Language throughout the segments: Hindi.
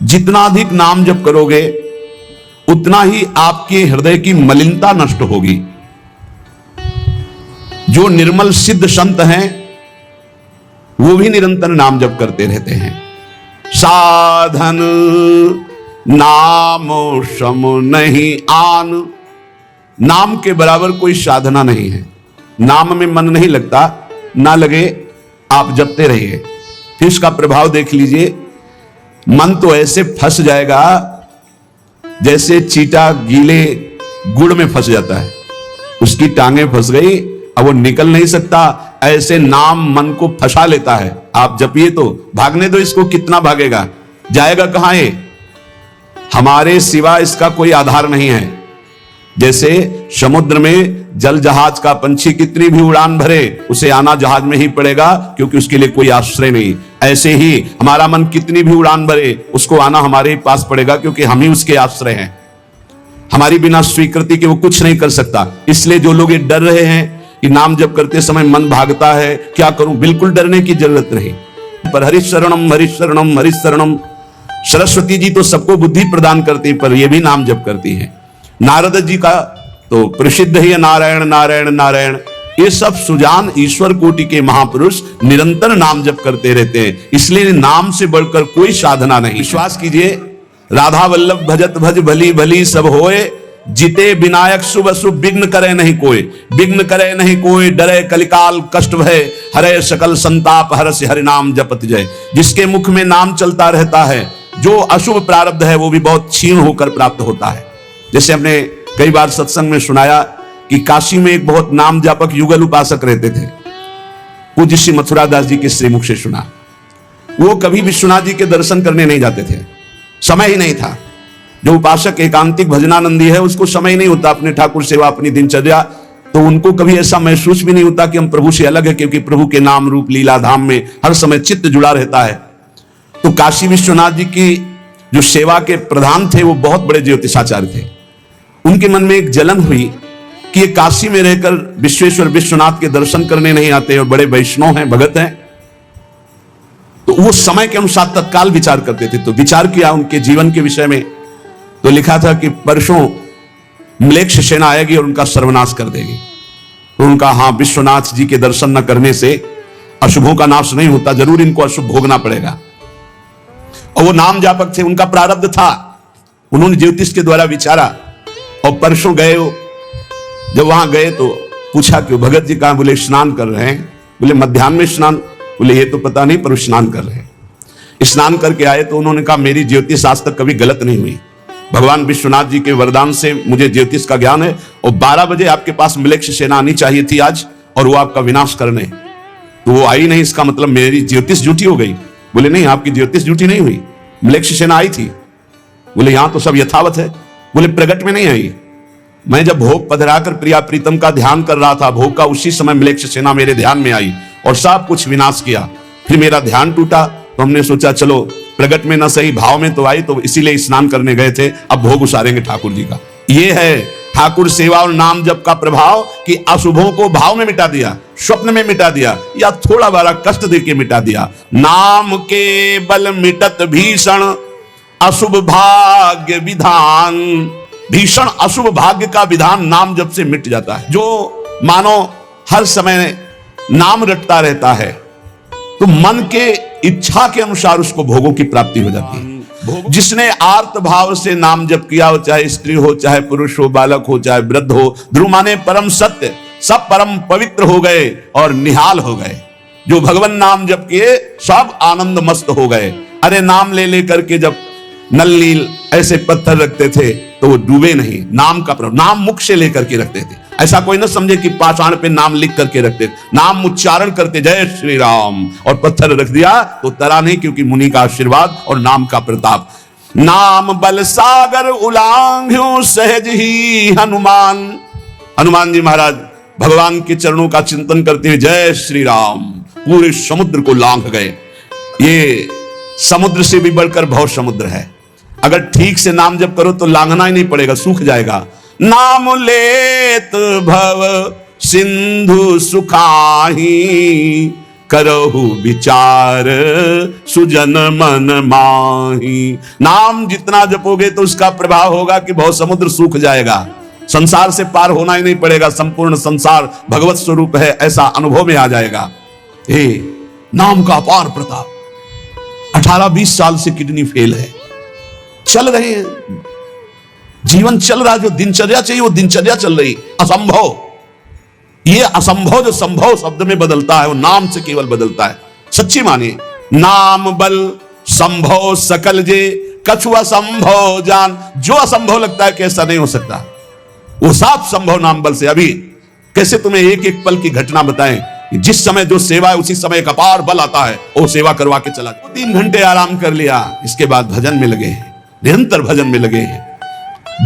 जितना अधिक नाम जप करोगे उतना ही आपके हृदय की मलिनता नष्ट होगी। जो निर्मल सिद्ध संत हैं वो भी निरंतर नाम जप करते रहते हैं। साधन नाम सम नहीं आन, नाम के बराबर कोई साधना नहीं है। नाम में मन नहीं लगता, ना लगे आप जपते रहिए, फिर इसका प्रभाव देख लीजिए। मन तो ऐसे फंस जाएगा जैसे चींटा गीले गुड़ में फंस जाता है, उसकी टांगे फंस गई, अब वो निकल नहीं सकता। ऐसे नाम मन को फंसा लेता है। आप जपिए तो भागने दो इसको, कितना भागेगा, जाएगा कहां ये? हमारे सिवा इसका कोई आधार नहीं है। जैसे समुद्र में जल जहाज का पंछी कितनी भी उड़ान भरे, उसे आना जहाज में ही पड़ेगा, क्योंकि उसके लिए कोई आश्रय नहीं। ऐसे ही हमारा मन कितनी भी उड़ान भरे, उसको आना हमारे ही पास पड़ेगा, क्योंकि हम ही उसके आश्रय हैं। हमारी बिना स्वीकृति के वो कुछ नहीं कर सकता। इसलिए जो लोग ये डर रहे हैं कि नाम जप करते समय मन भागता है, क्या करूं, बिल्कुल डरने की जरूरत नहीं। पर हरिशरणम हरिशरणम हरिशरणम, सरस्वती जी तो सबको बुद्धि प्रदान करती, पर ये भी नाम जप करती है। नारद जी का तो प्रसिद्ध है नारायण नारायण नारायण। ये सब सुजान ईश्वर कोटि के महापुरुष निरंतर नाम जप करते रहते हैं। इसलिए नाम से बढ़कर कोई साधना नहीं। विश्वास कीजिए, राधा वल्लभ भजत भज भली भली सब होए, जिते विनायक शुभ शुभ विघ्न करे नहीं कोई, विघ्न करे नहीं कोई, डरे कलिकाल कष्ट भय, हरे सकल संताप हरस हरि नाम जपत जय। जिसके मुख में नाम चलता रहता है, जो अशुभ प्रारब्ध है वो भी बहुत क्षीण होकर प्राप्त होता है। जैसे हमने कई बार सत्संग में सुनाया कि काशी में एक बहुत नाम जापक युगल उपासक रहते थे। पूज्य श्री मथुरा दास जी के श्रीमुख से सुना। वो कभी विश्वनाथ जी के दर्शन करने नहीं जाते थे, समय ही नहीं था। जो उपासक एकांतिक भजनानंदी है, उसको समय ही नहीं होता अपने ठाकुर सेवा, अपनी दिनचर्या, तो उनको कभी ऐसा महसूस भी नहीं होता कि हम प्रभु से अलग है, क्योंकि प्रभु के नाम रूप लीला धाम में हर समय चित्त जुड़ा रहता है। तो काशी विश्वनाथ जी की जो सेवा के प्रधान थे वो बहुत बड़े ज्योतिषाचार्य थे। उनके मन में एक जलन हुई कि ये काशी में रहकर विश्वेश्वर विश्वनाथ के दर्शन करने नहीं आते और बड़े वैष्णव हैं, भगत हैं। तो वो समय के अनुसार तत्काल विचार करते थे। तो विचार किया उनके जीवन के विषय में, तो लिखा था कि परसों म्लेच्छ सेना आएगी और उनका सर्वनाश कर देगी। तो उनका हाँ, विश्वनाथ जी के दर्शन न करने से अशुभों का नाश नहीं होता, जरूर इनको अशुभ भोगना पड़ेगा। और वो नाम जापक थे, उनका प्रारब्ध था। उन्होंने ज्योतिष के द्वारा विचारा और परसों गए। जब वहां गए तो पूछा कि भगत जी कहां? बोले स्नान कर रहे हैं। बोले मध्याह्न में स्नान? बोले ये तो पता नहीं, पर स्नान कर रहे हैं। स्नान करके आए तो उन्होंने कहा मेरी ज्योतिष आज तक कभी गलत नहीं हुई। भगवान विश्वनाथ जी के वरदान से मुझे ज्योतिष का ज्ञान है, और 12 बजे आपके पास म्लेच्छ सेना आनी चाहिए थी आज, और वो आपका विनाश करने, तो वो आई नहीं, इसका मतलब मेरी ज्योतिष झूठी हो गई। बोले नहीं, आपकी ज्योतिष झूठी नहीं हुई, म्लेच्छ सेना आई थी। बोले यहां तो सब यथावत है। बोले प्रगट में नहीं आई, मैं जब भोग पधराकर प्रिया प्रीतम का ध्यान कर रहा था, भोग का उसी समय म्लेच्छ सेना मेरे ध्यान में आई और सब कुछ विनाश किया। फिर मेरा ध्यान टूटा, तो हमने सोचा चलो प्रगट में न सही भाव में तो आई, तो इसीलिए स्नान करने गए थे, अब भोग उसारेंगे ठाकुर जी का। ये है ठाकुर सेवा और नाम जप का प्रभाव, कि अशुभों को भाव में मिटा दिया, स्वप्न में मिटा दिया, या थोड़ा बड़ा कष्ट देके मिटा दिया। नाम के बल मिटत भीषण अशुभ भाग्य विधान, भीषण अशुभ भाग्य का विधान नाम जप से मिट जाता है। जो मानो हर समय नाम रटता रहता है, तो मन के इच्छा के अनुसार उसको भोगों की प्राप्ति हो जाती है। जिसने आर्त भाव से नाम जप किया हो, चाहे स्त्री हो, चाहे पुरुष हो, बालक हो, चाहे वृद्ध हो, ध्रुव माने परम सत्य, सब परम पवित्र हो गए और निहाल हो गए। जो भगवान नाम जप किए सब आनंद मस्त हो गए। अरे नाम ले लेकर के जब नल नील ऐसे पत्थर रखते थे तो वो डूबे नहीं, नाम का प्रभाव, नाम मुख से लेकर के रखते थे। ऐसा कोई ना समझे कि पाषाण पे नाम लिख करके रखते, नाम उच्चारण करते, जय श्री राम, और पत्थर रख दिया तो तरा नहीं, क्योंकि मुनि का आशीर्वाद और नाम का प्रताप। नाम बल सागर उलांघ्यो सहज ही हनुमान। हनुमान जी महाराज भगवान के चरणों का चिंतन करते हुए जय श्री राम, पूरे समुद्र को लांघ गए। ये समुद्र से भी बढ़कर भव समुद्र है। अगर ठीक से नाम जप करो तो लांघना ही नहीं पड़ेगा, सूख जाएगा। नाम लेत भव सिंधु सुखाही, करहु विचार सुजन मन माही। नाम जितना जपोगे तो उसका प्रभाव होगा कि बहुत समुद्र सूख जाएगा, संसार से पार होना ही नहीं पड़ेगा, संपूर्ण संसार भगवत स्वरूप है ऐसा अनुभव में आ जाएगा। हे नाम का अपार प्रताप। 18-20 साल से किडनी फेल है, चल रहे हैं, जीवन चल रहा, जो दिनचर्या चाहिए वो दिनचर्या चल रही। असंभव, ये असंभव जो संभव शब्द में बदलता है वो नाम से केवल बदलता है। सच्ची मानिए, नाम बल संभव सकल जे कछु असंभव जान। जो असंभव लगता है कैसा नहीं हो सकता, वो साफ संभव नाम बल से। अभी कैसे तुम्हें एक एक पल की घटना बताएं, जिस समय जो सेवा है उसी समय एक अपार बल आता है, वो सेवा करवा के चला। 3 घंटे आराम कर लिया, इसके बाद भजन में लगे हैं, निरंतर भजन में लगे हैं।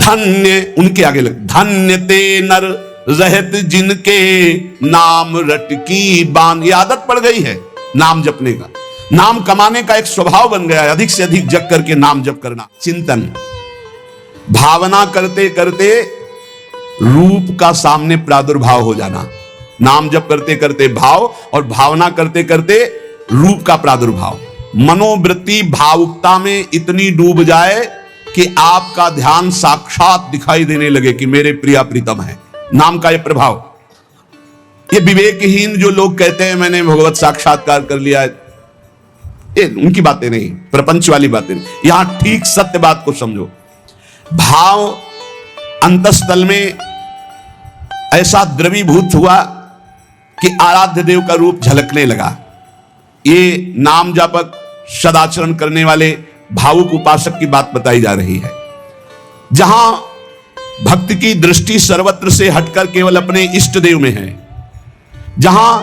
धन्य, उनके आगे लगे, धन्य ते नर रहत जिनके नाम रट की बान। ये आदत पड़ गई है नाम जपने का, नाम कमाने का एक स्वभाव बन गया है, अधिक से अधिक जप करके नाम जप करना। चिंतन, भावना करते करते रूप का सामने प्रादुर्भाव हो जाना। नाम जप करते करते भाव और भावना करते करते रूप का प्रादुर्भाव। मनोवृत्ति भावुकता में इतनी डूब जाए कि आपका ध्यान साक्षात दिखाई देने लगे कि मेरे प्रिया प्रीतम है। नाम का यह प्रभाव। ये विवेकहीन जो लोग कहते हैं मैंने भगवत साक्षात्कार कर लिया है, ये उनकी बातें नहीं, प्रपंच वाली बातें नहीं। यहां ठीक सत्य बात को समझो। भाव अंतस्थल में ऐसा द्रवीभूत हुआ कि आराध्य देव का रूप झलकने लगा। ये नाम जापक सदाचरण करने वाले भावुक उपासक की बात बताई जा रही है, जहां भक्त की दृष्टि सर्वत्र से हटकर केवल अपने इष्ट देव में है, जहां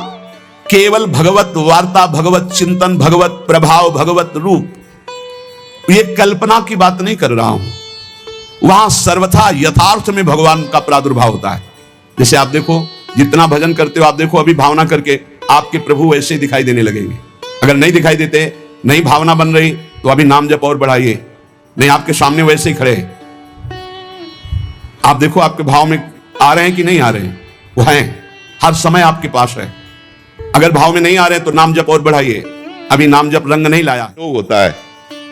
केवल भगवत वार्ता, भगवत चिंतन, भगवत प्रभाव, भगवत रूप। ये कल्पना की बात नहीं कर रहा हूं, वहां सर्वथा यथार्थ में भगवान का प्रादुर्भाव होता है। जैसे आप देखो, जितना भजन करते हो आप देखो, अभी भावना करके आपके प्रभु वैसे ही दिखाई देने लगेंगे। अगर नहीं दिखाई देते, नहीं भावना बन रही, तो अभी नाम जप और बढ़ाइए, नहीं आपके सामने वैसे ही खड़े। आप देखो आपके भाव में आ रहे हैं कि नहीं आ रहे हैं, वो हैं, हर समय आपके पास है। अगर भाव में नहीं आ रहे हैं तो नाम जप और बढ़ाइए, अभी नाम जप रंग नहीं लाया। जो होता है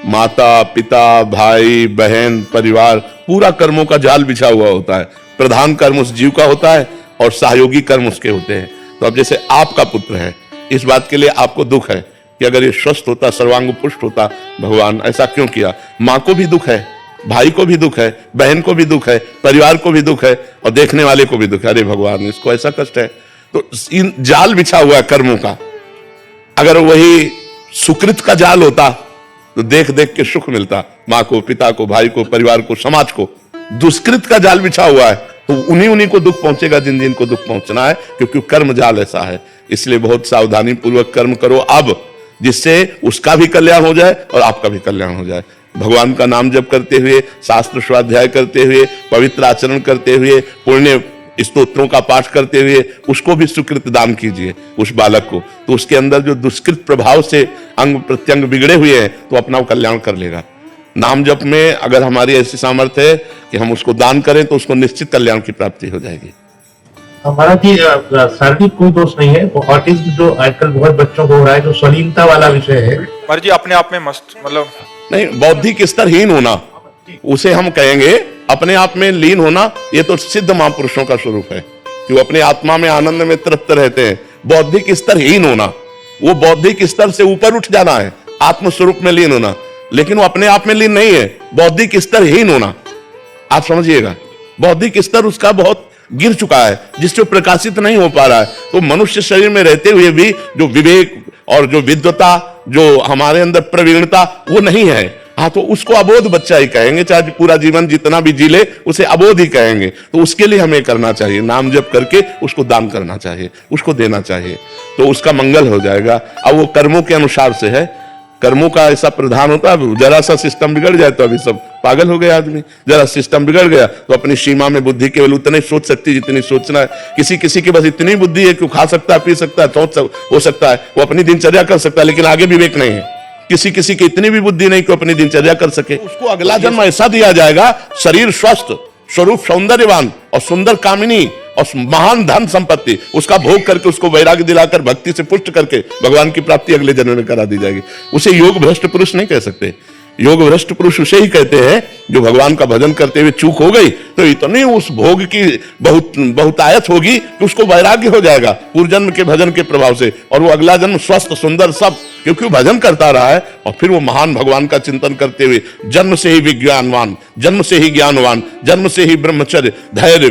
माता पिता भाई बहन परिवार, पूरा कर्मों का जाल बिछा हुआ होता है। प्रधान कर्म उस जीव का होता है और सहयोगी कर्म उसके होते हैं। तो अब जैसे आपका पुत्र है, इस बात के लिए आपको दुख है कि अगर ये स्वस्थ होता, सर्वांग पुष्ट होता, भगवान ऐसा क्यों किया। माँ को भी दुख है, भाई को भी दुख है, बहन को भी दुख है, परिवार को भी दुख है और देखने वाले को भी दुख है। अरे भगवान इसको ऐसा कष्ट है। तो इन जाल बिछा हुआ है कर्मों का। अगर वही सुकृत का जाल होता तो देख देख के सुख मिलता, माँ को, पिता को, भाई को, परिवार को, समाज को। दुष्कृत का जाल बिछा हुआ है तो उन्हीं को दुख पहुंचेगा जिन जिन को दुख पहुंचना है, क्योंकि कर्म जाल ऐसा है। इसलिए बहुत सावधानी पूर्वक कर्म करो अब, जिससे उसका भी कल्याण हो जाए और आपका भी कल्याण हो जाए। भगवान का नाम जप करते हुए, शास्त्र स्वाध्याय करते हुए, पवित्र आचरण करते हुए, पुण्य स्तोत्रों का पाठ करते हुए उसको भी सुकृत दान कीजिए उस बालक को। तो उसके अंदर जो दुष्कृत प्रभाव से अंग प्रत्यंग बिगड़े हुए हैं तो अपना कल्याण कर लेगा। नाम जप में अगर हमारी ऐसी सामर्थ्य है कि हम उसको दान करें तो उसको निश्चित कल्याण की प्राप्ति हो जाएगी। हमारा जी शारीरिक कोई दोष नहीं है, वो ऑटिज्म जो आजकल बहुत बच्चों को हो रहा है, जो स्वलीनता वाला विषय है। पर जी अपने आप में मस्त, मतलब नहीं, बौद्धिक स्तरहीन होना उसे हम कहेंगे। अपने आप में लीन होना ये तो सिद्ध महापुरुषों का स्वरूप है कि वो अपने आत्मा में आनंद में तृप्त रहते हैं। बौद्धिक स्तरहीन होना, वो बौद्धिक स्तर से ऊपर उठ जाना है, आत्म स्वरूप में लीन होना। लेकिन वो अपने आप में लीन नहीं है, बौद्धिक स्तरहीन होना। आप समझिएगा, बौद्धिक स्तर उसका बहुत गिर चुका है, जिससे प्रकाशित नहीं हो पा रहा है। तो मनुष्य शरीर में रहते हुए भी जो विवेक और जो विद्वता, जो हमारे अंदर प्रवीणता, वो नहीं है। हाँ, तो उसको अबोध बच्चा ही कहेंगे, चाहे पूरा जीवन जितना भी जी ले उसे अबोध ही कहेंगे। तो उसके लिए हमें करना चाहिए, नाम जप करके उसको दान करना चाहिए, उसको देना चाहिए, तो उसका मंगल हो जाएगा। अब वो कर्मों के अनुसार से है, कर्मों का ऐसा प्रधान होता है। जरा सा सिस्टम बिगड़ जाए तो अभी सब पागल हो गए आदमी। जरा सिस्टम बिगड़ गया तो अपनी सीमा में बुद्धि केवल उतने सोच सकती जितनी सोचना है। किसी की बस इतनी बुद्धि है कि खा सकता है, पी सकता है, हो सकता है, वो अपनी दिनचर्या कर सकता है, लेकिन आगे विवेक नहीं है। किसी की इतनी भी बुद्धि नहीं कि अपनी दिनचर्या कर सके। उसको अगला जन्म ऐसा दिया जाएगा, शरीर स्वस्थ, स्वरूप सौंदर्यवान और सुंदर कामिनी और महान धन संपत्ति उसका भोग करके उसको वैराग्य दिलाकर भक्ति से पुष्ट करके भगवान की प्राप्ति अगले जन्म में करा दी जाएगी। उसे योग भ्रष्ट पुरुष नहीं कह सकते। योग भ्रष्ट पुरुष उसे ही कहते हैं जो भगवान का भजन करते हुए चूक हो गई तो इतनी उस भोग की बहुतायत होगी कि उसको वैराग्य हो जाएगा पूर्व जन्म के भजन के प्रभाव से, और वो अगला जन्म स्वस्थ सुंदर सब, क्योंकि वो भजन करता रहा है और फिर वो महान भगवान का चिंतन करते हुए जन्म से ही विज्ञानवान, जन्म से ही ज्ञानवान, जन्म से ही ब्रह्मचर्य, धैर्य,